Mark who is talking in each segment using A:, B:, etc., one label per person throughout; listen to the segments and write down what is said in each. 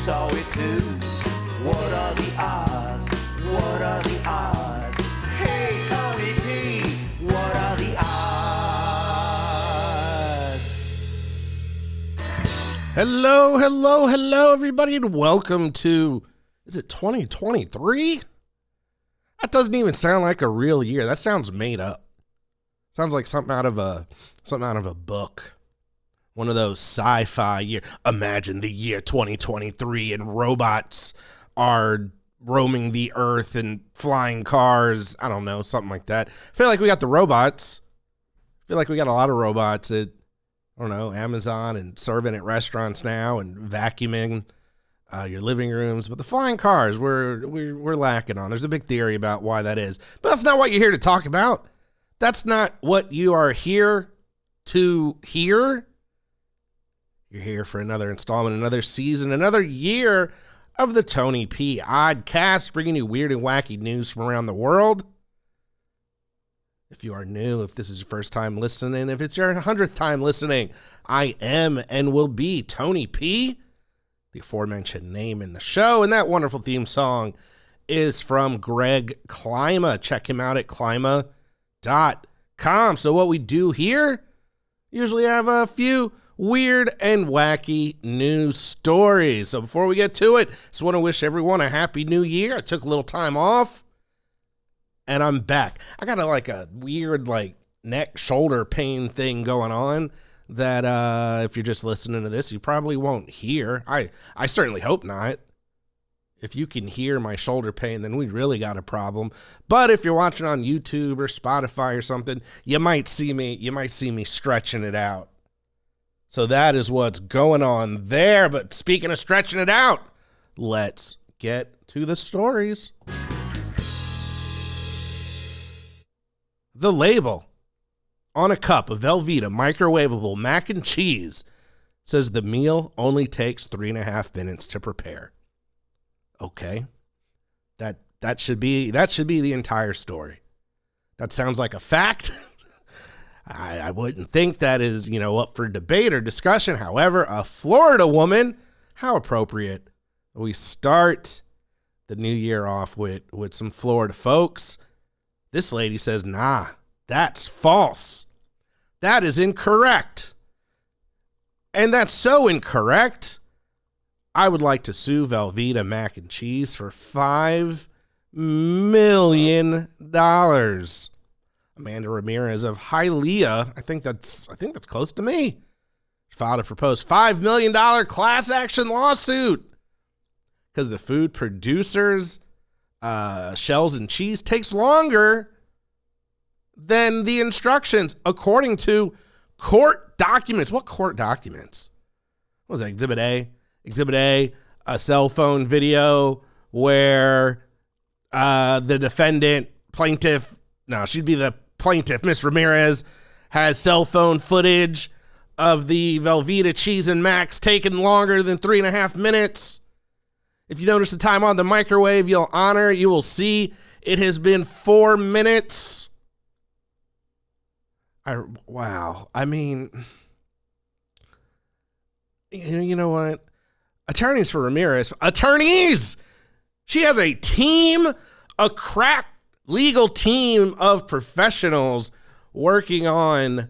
A: saw it too. What are the odds? What are the odds? Hey, Tony P, what are the odds?
B: Hello, everybody, and welcome to, is it 2023? That doesn't even sound like a real year. That sounds made up. Sounds like something out of a book. One of those sci-fi year. Imagine the year 2023 and robots are roaming the earth and flying cars. I don't know, something like that. I feel like we got the robots. I feel like we got a lot of robots at, I don't know, Amazon and serving at restaurants now and vacuuming your living rooms. But the flying cars, we're lacking on. There's a big theory about why that is. But that's not what you're here to talk about. That's not what you are here to hear. You're here for another installment, another season, another year of the Tony P. Oddcast, bringing you weird and wacky news from around the world. If you are new, if this is your first time listening, if it's your 100th time listening, I am and will be Tony P., the aforementioned name in the show. And that wonderful theme song is from Greg Klima. Check him out at klima.com. So what we do here, usually have a few weird and wacky news stories. So before we get to it, just want to wish everyone a happy new year. I took a little time off and I'm back. I got a weird neck shoulder pain thing going on that if you're just listening to this, you probably won't hear. I certainly hope not. If you can hear my shoulder pain, then we really got a problem. But if you're watching on YouTube or Spotify or something, you might see me stretching it out. So that is what's going on there. But speaking of stretching it out, let's get to the stories. The label on a cup of Velveeta microwaveable mac and cheese says the meal only takes 3.5 minutes to prepare. Okay. That should be the entire story. That sounds like a fact. I wouldn't think that is, up for debate or discussion. However, a Florida woman, how appropriate. We start the new year off with some Florida folks. This lady says, nah, that's false. That is incorrect. And that's so incorrect, I would like to sue Velveeta mac and cheese for $5 million. Amanda Ramirez of Hialeah, I think that's close to me, filed a proposed $5 million class action lawsuit because the food producers' shells and cheese takes longer than the instructions, according to court documents. What court documents? What was that, Exhibit A? Exhibit A, a cell phone video where the defendant, she'd be the plaintiff, Miss Ramirez, has cell phone footage of the Velveeta cheese and macs taking longer than 3.5 minutes. If you notice the time on the microwave, you will see it has been 4 minutes. Wow. I mean, you know what? Attorneys for Ramirez. She has a team, a crack legal team of professionals working on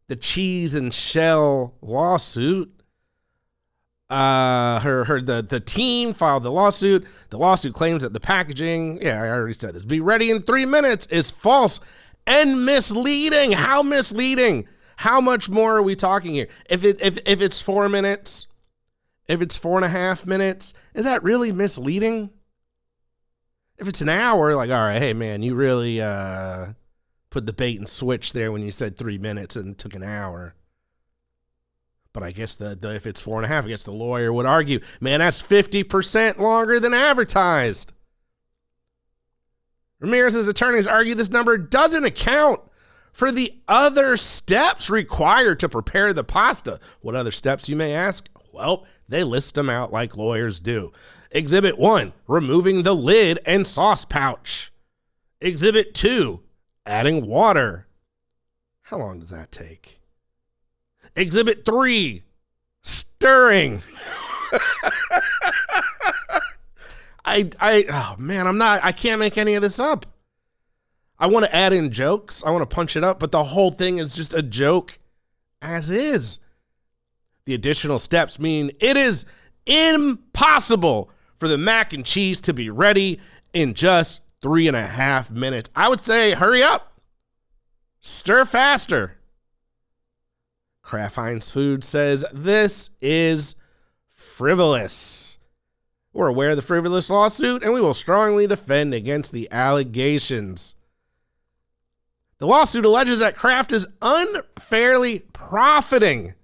B: the cheese and shell lawsuit. The team filed the lawsuit. The lawsuit claims that the packaging, I already said this, be ready in 3 minutes, is false and misleading. How misleading? How much more are we talking here? If it's 4 minutes, if it's 4.5 minutes, is that really misleading? If it's an hour, all right, hey man, you really put the bait and switch there when you said 3 minutes and it took an hour. But I guess if it's 4.5, I guess the lawyer would argue, man, that's 50% longer than advertised. Ramirez's attorneys argue this number doesn't account for the other steps required to prepare the pasta. What other steps, you may ask? Well, they list them out like lawyers do. Exhibit 1, removing the lid and sauce pouch. Exhibit 2, adding water. How long does that take? Exhibit 3, stirring. Oh man, I can't make any of this up. I want to add in jokes. I want to punch it up, but the whole thing is just a joke as is. The additional steps mean it is impossible for the mac and cheese to be ready in just 3.5 minutes. I would say hurry up. Stir faster. Kraft Heinz Food says this is frivolous. We're aware of the frivolous lawsuit, and we will strongly defend against the allegations. The lawsuit alleges that Kraft is unfairly profiting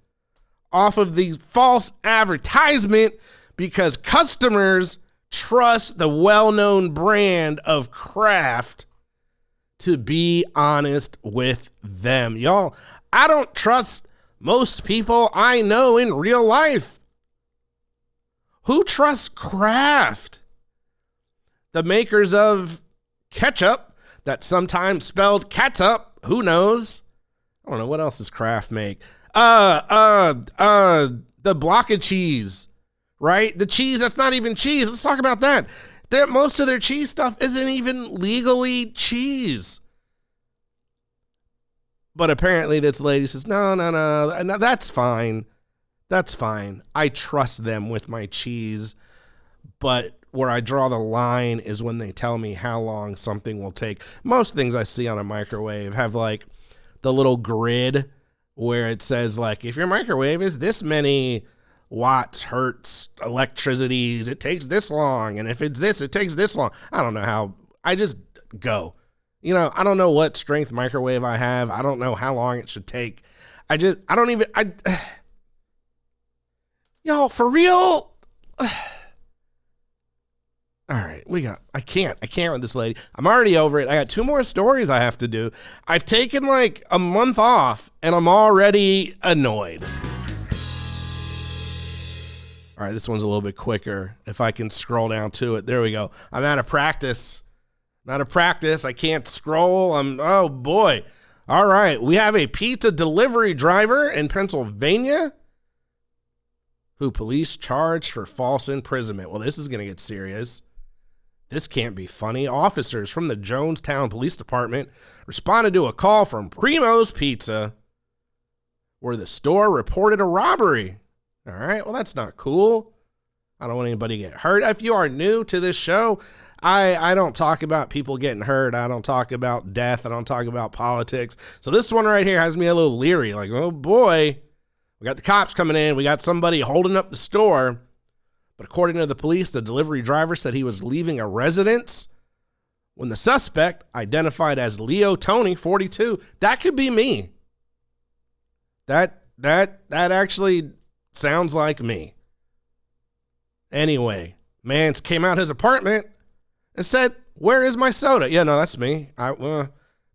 B: off of the false advertisement because customers trust the well-known brand of Kraft to be honest with them. Y'all, I don't trust most people I know in real life. Who trusts Kraft? The makers of ketchup, that sometimes spelled catsup. Who knows? I don't know. What else does Kraft make? The block of cheese, right? The cheese that's not even cheese. Let's talk about that. Most of their cheese stuff isn't even legally cheese. But apparently this lady says, no, that's fine. That's fine. I trust them with my cheese. But where I draw the line is when they tell me how long something will take. Most things I see on a microwave have like the little grid where it says like, if your microwave is this many watts, hertz, electricities, it takes this long. And if it's this, it takes this long. I don't know how. I just go. You know, I don't know what strength microwave I have. I don't know how long it should take. Y'all, for real? All right, I can't with this lady. I'm already over it. I got 2 more stories I have to do. I've taken like a month off and I'm already annoyed. All right, this one's a little bit quicker. If I can scroll down to it. There we go. I'm out of practice. I can't scroll. Oh boy. All right, we have a pizza delivery driver in Pennsylvania who police charged for false imprisonment. Well, this is going to get serious. This can't be funny. Officers from the Jonestown Police Department responded to a call from Primo's Pizza where the store reported a robbery. All right, well, that's not cool. I don't want anybody to get hurt. If you are new to this show, I don't talk about people getting hurt. I don't talk about death. I don't talk about politics. So this one right here has me a little leery. Like, oh boy, we got the cops coming in. We got somebody holding up the store. But according to the police, the delivery driver said he was leaving a residence when the suspect, identified as Leo Tony, 42, that could be me. That actually sounds like me. Anyway, man came out his apartment and said, "Where is my soda?" Yeah, no, that's me. I don't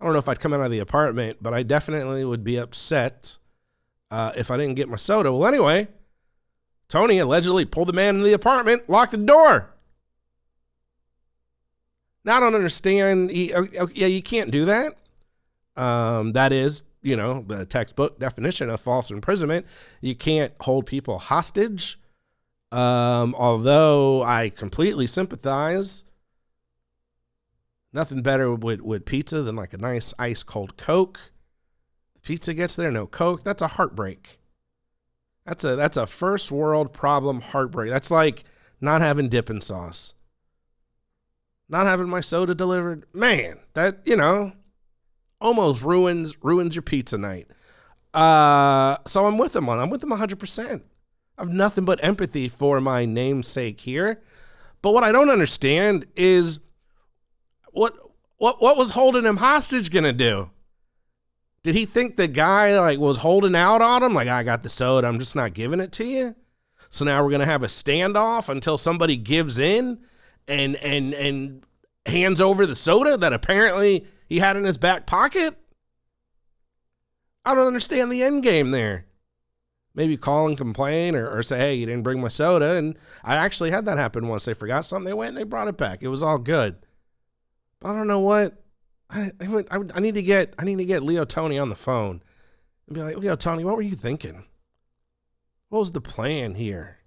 B: know if I'd come out of the apartment, but I definitely would be upset if I didn't get my soda. Well, anyway, Tony allegedly pulled the man in the apartment, locked the door. Now, I don't understand. You can't do that. That is, the textbook definition of false imprisonment. You can't hold people hostage. Although I completely sympathize. Nothing better with pizza than like a nice ice cold Coke. The pizza gets there, no Coke. That's a heartbreak. That's a first world problem heartbreak. That's like not having dipping sauce. Not having my soda delivered. Man, that, almost ruins your pizza night. So I'm with him 100%. I have nothing but empathy for my namesake here. But what I don't understand is what was holding him hostage gonna do? Did he think the guy was holding out on him? Like, I got the soda, I'm just not giving it to you. So now we're gonna have a standoff until somebody gives in and hands over the soda that apparently he had in his back pocket. I don't understand the end game there. Maybe call and complain or say, hey, you didn't bring my soda. And I actually had that happen once. They forgot something. They went and they brought it back. It was all good. But I don't know what. I need to get Leo Tony on the phone and be like, Leo Tony, what were you thinking? What was the plan here?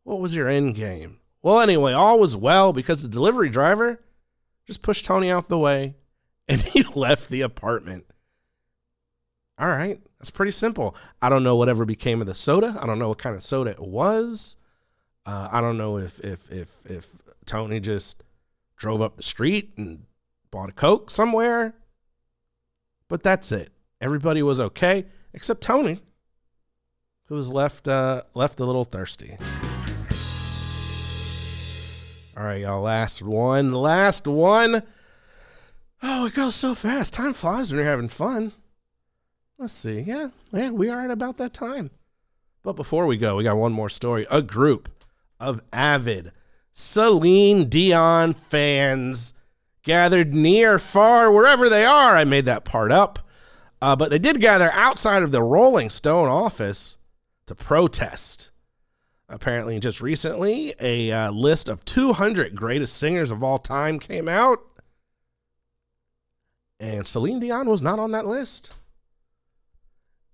B: What was your end game? Well, anyway, all was well because the delivery driver just pushed Tony out the way and he left the apartment. All right, that's pretty simple. I don't know whatever became of the soda. I don't know what kind of soda it was. I don't know if Tony just drove up the street and bought a Coke somewhere. But that's it. Everybody was okay except Tony, who was left a little thirsty. All right, y'all, last one. Oh, it goes so fast. Time flies when you're having fun. Let's see. Yeah, we are at about that time. But before we go, we got one more story. A group of avid Celine Dion fans gathered near, far, wherever they are. I made that part up. But they did gather outside of the Rolling Stone office to protest. Apparently, just recently, a list of 200 greatest singers of all time came out. And Celine Dion was not on that list.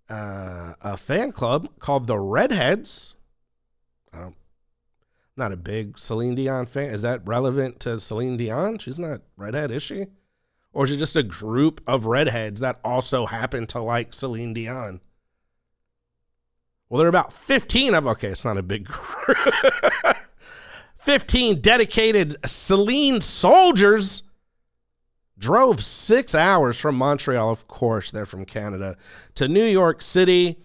B: A fan club called the Redheads. I'm not a big Celine Dion fan. Is that relevant to Celine Dion? She's not redhead, is she? Or is it just a group of redheads that also happen to like Celine Dion? Well, there are about 15 of, okay, it's not a big group. 15 dedicated Celine soldiers drove 6 hours from Montreal, of course, they're from Canada, to New York City.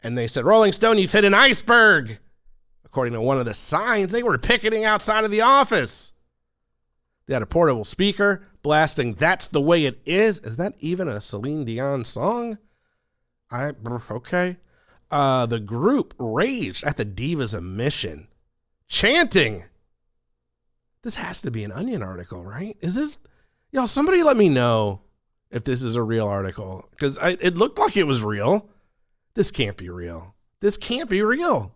B: And they said, Rolling Stone, you've hit an iceberg. According to one of the signs, they were picketing outside of the office. They had a portable speaker blasting That's the Way It Is. Is that even a Celine Dion song? Okay. The group raged at the diva's admission, chanting. This has to be an Onion article, right? Is this... Y'all, somebody let me know if this is a real article, because it looked like it was real. This can't be real. This can't be real.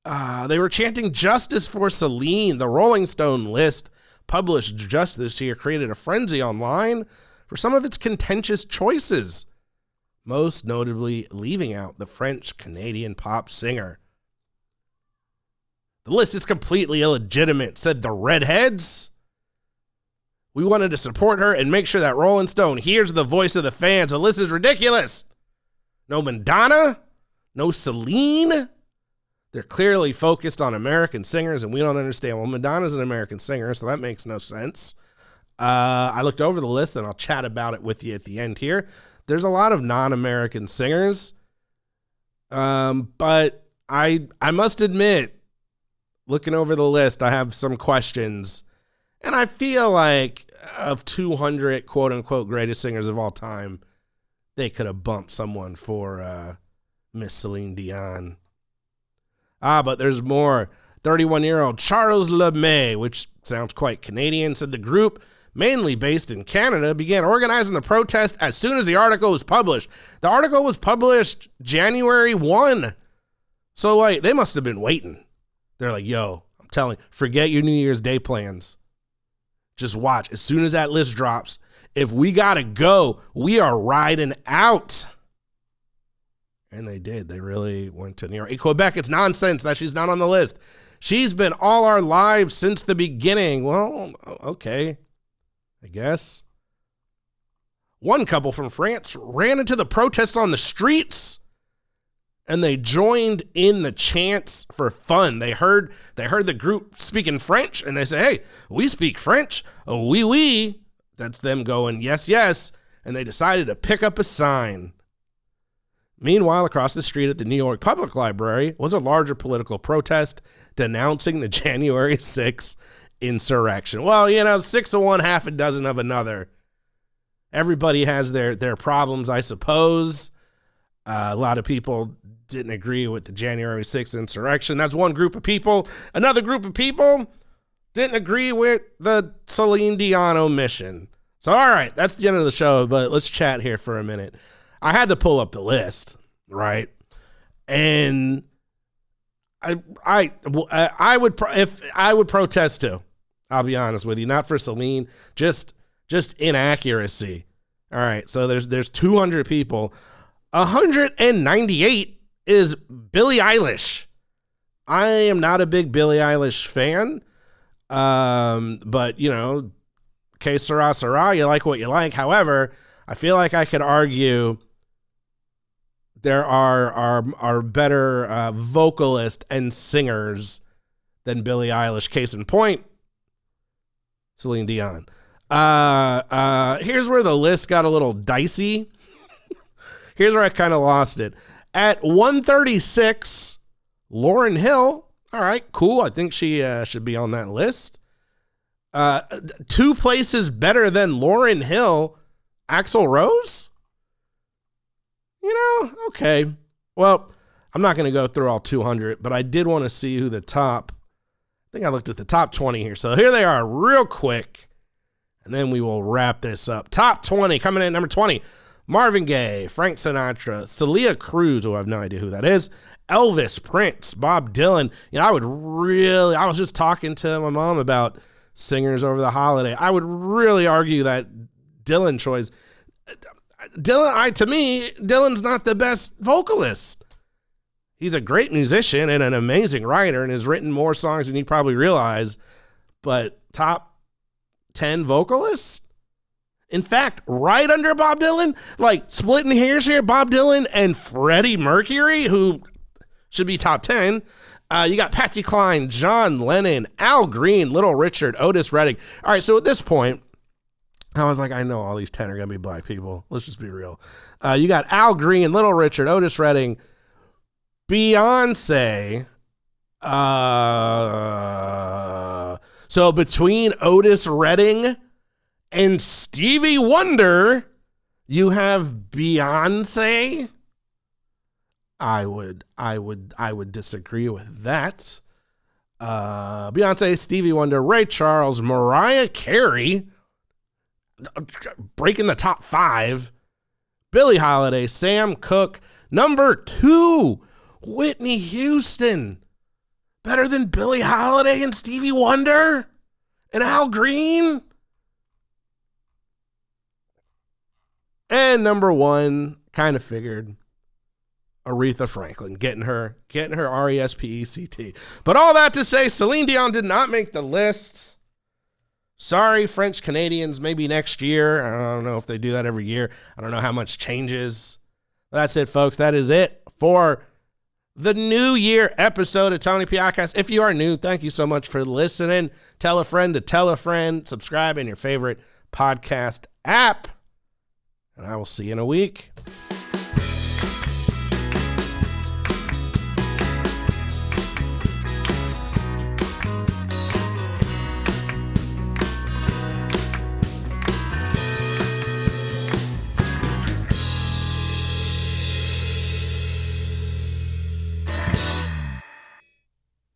B: They were chanting justice for Celine. The Rolling Stone list, published just this year, created a frenzy online for some of its contentious choices, most notably leaving out the French-Canadian pop singer. The list is completely illegitimate, said the Redheads. We wanted to support her and make sure that Rolling Stone hears the voice of the fans. The list is ridiculous. No Madonna, no Celine. They're clearly focused on American singers, and we don't understand. Well, Madonna's an American singer, so that makes no sense. I looked over the list, and I'll chat about it with you at the end here. There's a lot of non-American singers, but I must admit, looking over the list, I have some questions. And I feel like of 200 quote-unquote greatest singers of all time, they could have bumped someone for Miss Celine Dion. But there's more. 31-year-old Charles LeMay, which sounds quite Canadian, said the group, mainly based in Canada, began organizing the protest as soon as the article was published. The article was published January 1. So, like, they must have been waiting. They're like, yo, I'm telling you, forget your New Year's Day plans. Just watch. As soon as that list drops, if we got to go, we are riding out. And they did. They really went to New York. In Quebec, it's nonsense that she's not on the list. She's been all our lives since the beginning. Well, okay, I guess. One couple from France ran into the protest on the streets, and they joined in the chants for fun. They heard the group speaking French, and they say, hey, we speak French. Oh, oui, oui. That's them going, yes, yes. And they decided to pick up a sign. Meanwhile, across the street at the New York Public Library was a larger political protest denouncing the January 6th insurrection. Well, you know, 6 of one, half a dozen of another. Everybody has their problems, I suppose. A lot of people didn't agree with the January 6th insurrection. That's one group of people. Another group of people didn't agree with the Celine Dion omission. So, all right, that's the end of the show, but let's chat here for a minute. I had to pull up the list, right? And I would protest too. I'll be honest with you, not for Celine, just inaccuracy. All right, so there's 200 people. 198 is Billie Eilish. I am not a big Billie Eilish fan, but, you know, que sera, sera, you like what you like. However, I feel like I could argue there are better vocalists and singers than Billie Eilish. Case in point, Celine Dion. Here's where the list got a little dicey. Here's where I kind of lost it. At 136, Lauryn Hill. All right, cool. I think she should be on that list. 2 places better than Lauryn Hill, Axl Rose? You know, okay. Well, I'm not going to go through all 200, but I did want to see who the top, I think I looked at the top 20 here. So here they are real quick, and then we will wrap this up. Top 20, coming in at number 20, Marvin Gaye, Frank Sinatra, Celia Cruz, who I have no idea who that is, Elvis, Prince, Bob Dylan. You know, I was just talking to my mom about singers over the holiday. I would really argue that Dylan choice. To me, Dylan's not the best vocalist. He's a great musician and an amazing writer and has written more songs than you probably realize, but top 10 vocalist? In fact, right under Bob Dylan, like splitting hairs here, Bob Dylan and Freddie Mercury, who should be top 10. You got Patsy Cline, John Lennon, Al Green, Little Richard, Otis Redding. All right, so at this point, I was like, I know all these 10 are going to be black people. Let's just be real. You got Al Green, Little Richard, Otis Redding, Beyonce. So between Otis Redding and Stevie Wonder, you have Beyonce. I would disagree with that. Beyonce, Stevie Wonder, Ray Charles, Mariah Carey, breaking the top 5. Billie Holiday, Sam Cooke. Number 2, Whitney Houston. Better than Billie Holiday and Stevie Wonder and Al Green. And number 1, kind of figured, Aretha Franklin, getting her RESPECT. But all that to say, Celine Dion did not make the list. Sorry, French Canadians, maybe next year. I don't know if they do that every year. I don't know how much changes. That's it, folks. That is it for the New Year episode of Tony P. Oddcast. If you are new, thank you so much for listening. Tell a friend to tell a friend. Subscribe in your favorite podcast app. And I will see you in a week.